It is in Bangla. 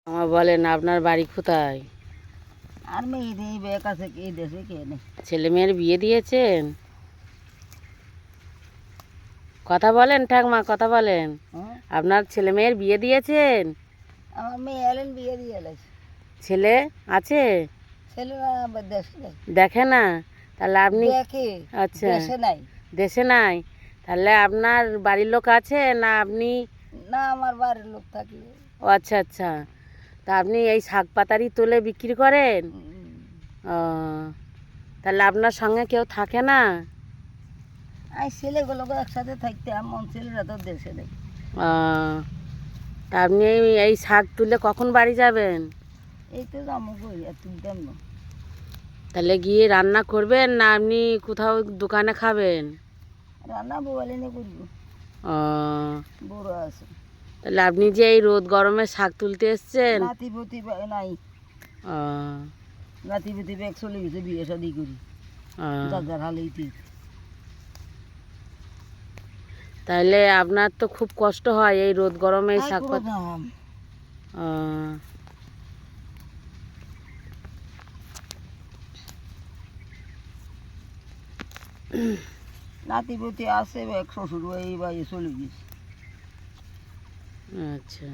আমার বলেন আপনার বাড়ি কোথায়? আর মেয়ে দিয়ে বিয়ে কাছে কি দেশে কে নেই। ছেলে মেয়ের বিয়ে দিয়েছেন? কথা বলেন ঠাকমা, কথা বলেন। আপনার ছেলে মেয়ের বিয়ে দিয়েছেন? আমার মেয়ে এলেন বিয়ে দিয়ে এলেছে। ছেলে আছে? ছেলে দেশে নেই। দেখে না? তাহলে আপনি দেখে আচ্ছা দেশে নাই। দেশে নাই? তাহলে আপনার বাড়ির লোক আছে না আপনি? না, আমার বাড়ির লোক থাকি। ও আচ্ছা আচ্ছা, তা আপনি এই শাক পাতারি তুলে বিক্রি করেন? ও, তাহলে আপনার সঙ্গে কেউ থাকে না? আর ছেলেগুলোকে একসাথে থাকতে এমন ছেলেরা তো দেশে নেই। ও, তা আপনি এই শাক তুলে কখন বাড়ি যাবেন? এই তো জামু কই আর তুলতাম না। তাহলে গিয়ে রান্না করবেন না আপনি কোথাও দোকানে খাবেন? রান্না বলে নে করবো, ও, বড় আছে। তাহলে আপনি যে এই রোদ গরমে শাক তুলতে এসছেন? নাতিপতি নাই। ও, নাতিপতি ব্যাগ চলে গেছে বিয়ে শাদি করি, ও, যার হালেই ঠিক। তাহলে আপনার তো খুব কষ্ট হয় এই রোদ গরমে এই শাক পাতা। ও, নাতিপতি আছে, এক শ্বশুর এই বাড়ি চলে গেছে। আচ্ছা।